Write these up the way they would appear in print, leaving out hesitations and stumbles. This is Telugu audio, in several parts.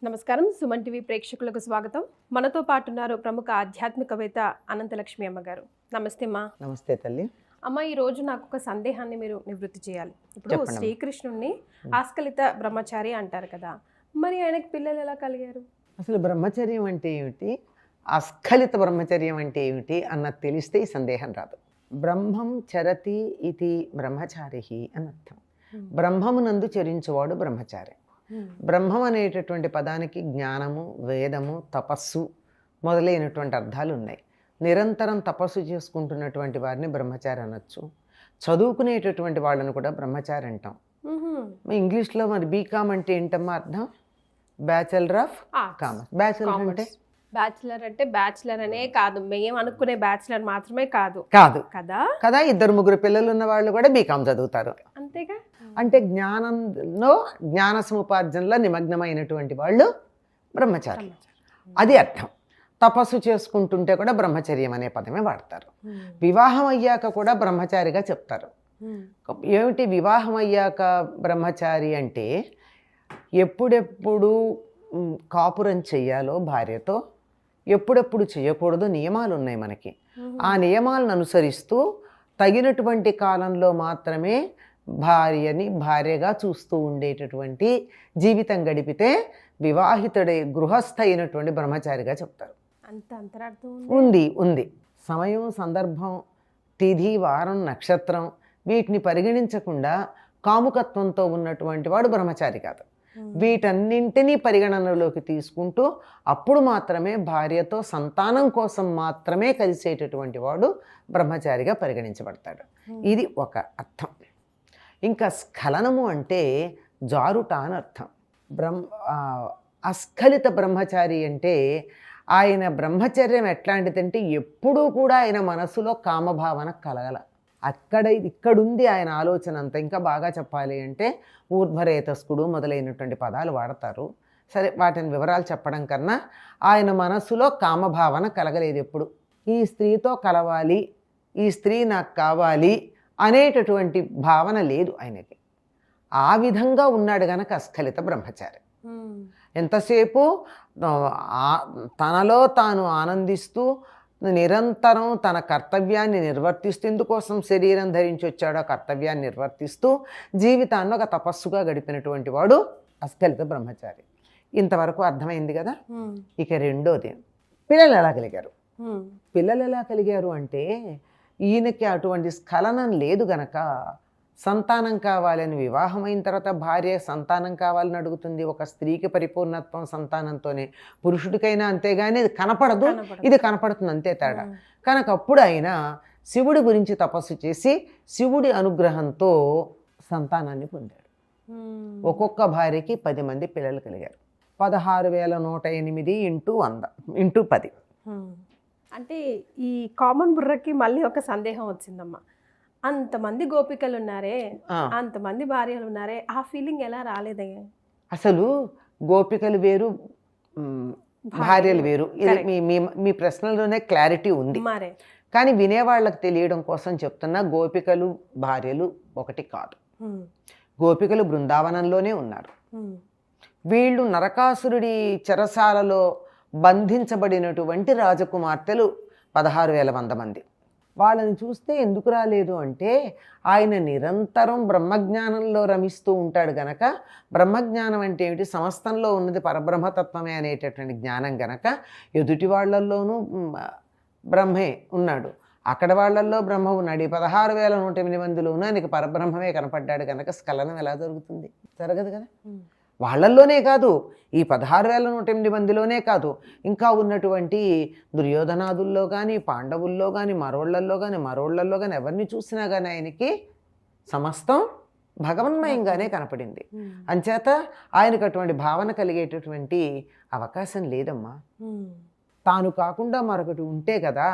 నమస్కారం. సుమన్ టీవీ ప్రేక్షకులకు స్వాగతం. మనతో పాటు ఉన్నారు ప్రముఖ ఆధ్యాత్మికవేత్త అనంతలక్ష్మి అమ్మగారు. నమస్తే అమ్మా. నమస్తే తల్లి. అమ్మ, ఈ రోజు నాకు ఒక సందేహాన్ని మీరు నివృత్తి చేయాలి. ఇప్పుడు శ్రీకృష్ణుడిని ఆస్కలిత బ్రహ్మచారి అంటారు కదా, మరి ఆయనకి పిల్లలు ఎలా కలిగారు? అసలు బ్రహ్మచర్యం అంటే ఏమిటి, అస్ఖలిత బ్రహ్మచర్యం అంటే ఏమిటి అన్నది తెలిస్తే ఈ సందేహం రాదు. బ్రహ్మం చరతి ఇది బ్రహ్మచారి అని అర్థం. బ్రహ్మమునందు చరించువాడు బ్రహ్మచారి. బ్రహ్మం అనేటటువంటి పదానికి జ్ఞానము, వేదము, తపస్సు మొదలైనటువంటి అర్థాలు ఉన్నాయి. నిరంతరం తపస్సు చేసుకుంటున్నటువంటి వారిని బ్రహ్మచారి అనొచ్చు. చదువుకునేటటువంటి వాళ్ళని కూడా బ్రహ్మచారి అంటాం. ఇంగ్లీష్లో మరి బీకామ్ అంటే ఏంటమ్మా అర్థం? Bachelor of commerce. బ్యాచిలర్ అంటే బ్యాచిలర్ అనే కాదు, మేము అనుకునే బ్యాచిలర్ మాత్రమే కాదు కదా కదా. 2-3 పిల్లలు ఉన్న వాళ్ళు కూడా బీకామ్ చదువుతారు. అంతేగా. అంటే జ్ఞానంలో జ్ఞాన సముపార్జనలో నిమగ్నమైనటువంటి వాళ్ళు బ్రహ్మచారి, అది అర్థం. తపస్సు చేసుకుంటుంటే కూడా బ్రహ్మచర్యం అనే పదమే వాడతారు. వివాహం అయ్యాక కూడా బ్రహ్మచారిగా చెప్తారు. ఏమిటి వివాహం అయ్యాక బ్రహ్మచారి అంటే? ఎప్పుడెప్పుడు కాపురం చెయ్యాలో భార్యతో, ఎప్పుడెప్పుడు చేయకూడదు నియమాలు ఉన్నాయి మనకి. ఆ నియమాలను అనుసరిస్తూ తగినటువంటి కాలంలో మాత్రమే భార్యని భార్యగా చూస్తూ ఉండేటటువంటి జీవితం గడిపితే వివాహితుడే గృహస్థ అయినటువంటి బ్రహ్మచారిగా చెప్తారు. అంత అంతరార్థం ఉంది. సమయం, సందర్భం, తిథి, వారం, నక్షత్రం వీటిని పరిగణించకుండా కాముకత్వంతో ఉన్నటువంటి వాడు బ్రహ్మచారి కాదు. వీటన్నింటినీ పరిగణనలోకి తీసుకుంటూ అప్పుడు మాత్రమే భార్యతో సంతానం కోసం మాత్రమే కలిసేటటువంటి వాడు బ్రహ్మచారిగా పరిగణించబడతాడు. ఇది ఒక అర్థం. ఇంకా స్ఖలనము అంటే జారుట అని అర్థం. అస్ఖలిత బ్రహ్మచారి అంటే ఆయన బ్రహ్మచర్యం ఎట్లాంటిదంటే ఎప్పుడూ కూడా ఆయన మనసులో కామభావన కలగల. ఇక్కడుంది ఆయన ఆలోచన అంతా. ఇంకా బాగా చెప్పాలి అంటే ఊర్ధ్వరేతస్కుడు మొదలైనటువంటి పదాలు వాడతారు. సరే, వాటిని వివరాలు చెప్పడం కన్నా ఆయన మనసులో కామభావన కలగలేదు ఎప్పుడు. ఈ స్త్రీతో కలవాలి, ఈ స్త్రీ నాకు కావాలి అనేటటువంటి భావన లేదు ఆయనకి. ఆ విధంగా ఉన్నాడు గనక అస్ఖలిత బ్రహ్మచారి. ఎంతసేపు తనలో తాను ఆనందిస్తూ నిరంతరం తన కర్తవ్యాన్ని నిర్వర్తిస్తూ, ఎందుకోసం శరీరం ధరించి వచ్చాడో కర్తవ్యాన్ని నిర్వర్తిస్తూ జీవితాన్ని ఒక తపస్సుగా గడిపినటువంటి వాడు అస్ఖలిత బ్రహ్మచారి. ఇంతవరకు అర్థమైంది కదా. ఇక రెండోది, పిల్లలు ఎలా కలిగారు అంటే ఈయనకి అటువంటి స్ఖలనం లేదు గనక సంతానం కావాలని, వివాహమైన తర్వాత భార్య సంతానం కావాలని అడుగుతుంది. ఒక స్త్రీకి పరిపూర్ణత్వం సంతానంతోనే, పురుషుడికైనా అంతేగాని ఇది కనపడదు, ఇది కనపడుతుంది, అంతే తేడా. కనుక అప్పుడు ఆయన శివుడి గురించి తపస్సు చేసి శివుడి అనుగ్రహంతో సంతానాన్ని పొందాడు. ఒక్కొక్క భార్యకి 10 మంది పిల్లలు కలిగారు. 16,108 × 100 × 10. అంటే ఈ కామన్ బుర్రకి మళ్ళీ ఒక సందేహం వచ్చిందమ్మా. అంతమంది గోపికలు ఉన్నారే, అంతమంది భార్యలు ఉన్నారే, ఆ ఫీలింగ్ ఎలా రాలేదే? అసలు గోపికలు వేరు, భార్యలు వేరు. మీ ప్రశ్నలోనే క్లారిటీ ఉంది. కానీ వినేవాళ్ళకి తెలియడం కోసం చెప్తున్నా, గోపికలు భార్యలు ఒకటి కాదు. గోపికలు బృందావనంలోనే ఉన్నారు. వీళ్ళు నరకాసురుడి చెరసాలలో బంధించబడినటువంటి రాజకుమార్తెలు 16,100 మంది. వాళ్ళని చూస్తే ఎందుకు రాలేదు అంటే ఆయన నిరంతరం బ్రహ్మజ్ఞానంలో రమిస్తూ ఉంటాడు గనక. బ్రహ్మజ్ఞానం అంటే ఏమిటి? సమస్తంలో ఉన్నది పరబ్రహ్మతత్వమే అనేటటువంటి జ్ఞానం గనక ఎదుటి వాళ్ళల్లోనూ బ్రహ్మే ఉన్నాడు, అక్కడ వాళ్ళల్లో బ్రహ్మ ఉన్నాడు. ఈ 16,108 మందిలోనూ ఆయనకి పరబ్రహ్మమే కనపడ్డాడు కనుక స్ఖలనం ఎలా జరుగుతుంది? జరగదు కదా. వాళ్ళల్లోనే కాదు, ఈ 16,108 మందిలోనే కాదు, ఇంకా ఉన్నటువంటి దుర్యోధనాదుల్లో కానీ, పాండవుల్లో కానీ, మరోళ్ళల్లో కానీ ఎవరిని చూసినా కానీ ఆయనకి సమస్తం భగవన్మయంగానే కనపడింది. అంచేత ఆయనకు అటువంటి భావన కలిగేటటువంటి అవకాశం లేదమ్మా. తాను కాకుండా మరొకటి ఉంటే కదా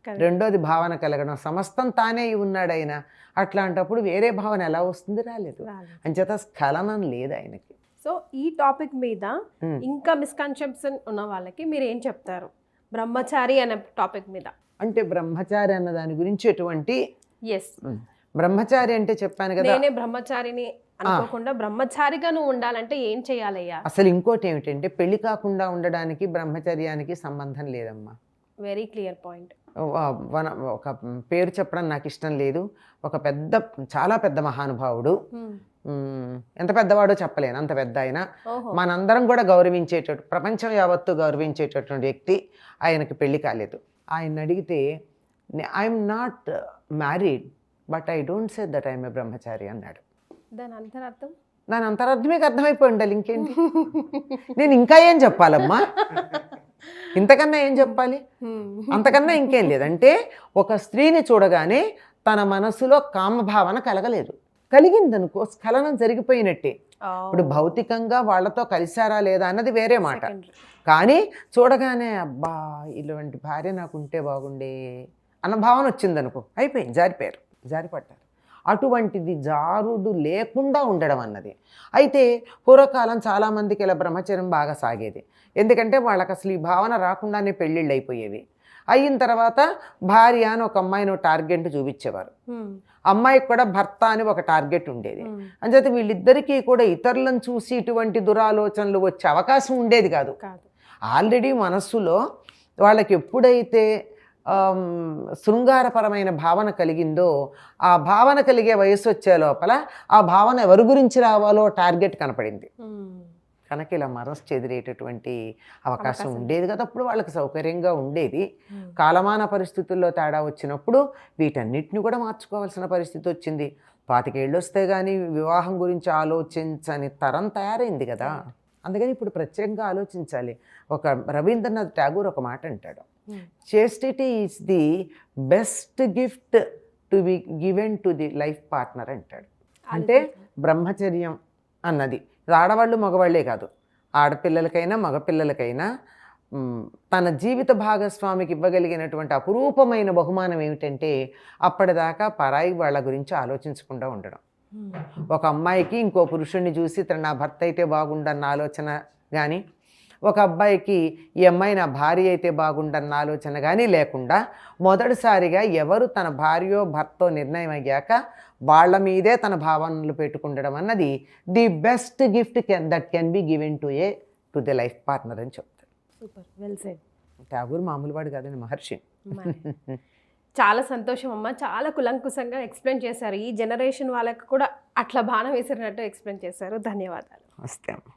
రెండోది భావన కలగడం. సమస్తం తానే ఉన్నాడు ఆయన. అట్లాంటప్పుడు వేరే భావన ఎలా వస్తుంది? రాలేదు. అంచేత స్ఖలనం లేదు ఆయనకి. సో ఈ టాపిక్ మీద ఇంకా మిస్కన్సెప్షన్ ఉన్న వాళ్ళకి మీరు ఏం చెప్తారు బ్రహ్మచారి అనే టాపిక్ మీద? అంటే బ్రహ్మచారి అన్న దాని గురించి ఎటువంటి బ్రహ్మచారి అంటే చెప్పాను కదా, నేనే బ్రహ్మచారిని అనుకోకుండా బ్రహ్మచారిగా నువ్వు ఉండాలంటే ఏం చేయాలయ్యా? అసలు ఇంకోటి ఏమిటంటే పెళ్లి కాకుండా ఉండడానికి బ్రహ్మచర్యానికి సంబంధం లేదమ్మా. Very clear point. ఒక పేరు చెప్పడం నాకు ఇష్టం లేదు. ఒక చాలా పెద్ద మహానుభావుడు, ఎంత పెద్దవాడో చెప్పలేను, అంత పెద్ద ఆయన, మనందరం కూడా గౌరవించేటట్టు, ప్రపంచం యావత్తు గౌరవించేటటువంటి వ్యక్తి, ఆయనకి పెళ్లి కాలేదు. ఆయన అడిగితే I'm not married but I don't say that I'm a బ్రహ్మచారి అన్నాడు. దాని అంతరార్థం మీకు అర్థమైపోయి ఉండాలి, ఇంకేంటి. నేను ఇంకా ఏం చెప్పాలమ్మా, ఇంతకన్నా ఏం చెప్పాలి, అంతకన్నా ఇంకేం లేదంటే ఒక స్త్రీని చూడగానే తన మనసులో కామభావన కలగలేదు, కలిగిందనుకో స్ఖలనం జరిగిపోయినట్టే. ఇప్పుడు భౌతికంగా వాళ్ళతో కలిశారా లేదా అన్నది వేరే మాట, కానీ చూడగానే అబ్బా ఇలాంటి భార్య నాకు ఉంటే బాగుండే అన్న భావన వచ్చిందనుకో, అయిపోయింది, జారిపడ్డారు. అటువంటిది జారుడు లేకుండా ఉండడం అన్నది. అయితే పూర్వకాలం చాలామందికి ఇలా బ్రహ్మచర్యం బాగా సాగేది, ఎందుకంటే వాళ్ళకి అసలు ఈ భావన రాకుండానే పెళ్ళిళ్ళు అయిపోయేవి. అయిన తర్వాత భార్య అని ఒక అమ్మాయిని టార్గెట్ చూపించేవారు, అమ్మాయికి కూడా భర్త అని ఒక టార్గెట్ ఉండేది. అంచేత వీళ్ళిద్దరికీ కూడా ఇతరులను చూసి ఇటువంటి దురాలోచనలు వచ్చే అవకాశం ఉండేది కాదు. ఆల్రెడీ మనస్సులో వాళ్ళకి ఎప్పుడైతే శృంగారపరమైన భావన కలిగిందో, ఆ భావన కలిగే వయసు వచ్చే లోపల ఆ భావన ఎవరి గురించి రావాలో టార్గెట్ కనపడింది కనుక ఇలా మనసు చెదిరేటటువంటి అవకాశం ఉండేది కదా. అప్పుడు వాళ్ళకి సౌకర్యంగా ఉండేది. కాలమాన పరిస్థితుల్లో తేడా వచ్చినప్పుడు వీటన్నిటిని కూడా మార్చుకోవాల్సిన పరిస్థితి వచ్చింది. 25 ఏళ్ళు వస్తే కానీ వివాహం గురించి ఆలోచించని తరం తయారైంది కదా. అందుకని ఇప్పుడు ప్రత్యేకంగా ఆలోచించాలి. ఒక రవీంద్రనాథ్ ఠాగూర్ ఒక మాట అంటాడు, చేస్టిటీ is the best gift to be given to the life partner అంటాడు. అంటే బ్రహ్మచర్యం అన్నది ఆడవాళ్ళు మగవాళ్లే కాదు, ఆడపిల్లలకైనా మగపిల్లలకైనా తన జీవిత భాగస్వామికి ఇవ్వగలిగినటువంటి అపురూపమైన బహుమానం ఏమిటంటే అప్పటిదాకా పరాయి వాళ్ళ గురించి ఆలోచించకుండా ఉండడం. ఒక అమ్మాయికి ఇంకో పురుషుణ్ణి చూసి తన నా భర్త అయితే బాగుండన్న ఆలోచన కానీ, ఒక అబ్బాయికి ఈ అమ్మాయి నా భార్య అయితే బాగుండన్న ఆలోచన కానీ లేకుండా మొదటిసారిగా ఎవరు తన భార్యో భర్తో నిర్ణయం అయ్యాక వాళ్ళ మీదే తన భావనలు పెట్టుకుండడం అన్నది the best gift that can be given to the life partner అని చెప్తారు. Super, well said. ఠాగూర్ మామూలు వాడు కాదండి, మహర్షి. చాలా సంతోషం అమ్మ, చాలా కులంకుశంగా ఎక్స్ప్లెయిన్ చేశారు. ఈ జనరేషన్ వాళ్ళకి కూడా అట్లా బాణం వేసినట్టు ఎక్స్ప్లెయిన్ చేశారు. ధన్యవాదాలు. నమస్తే అమ్మ.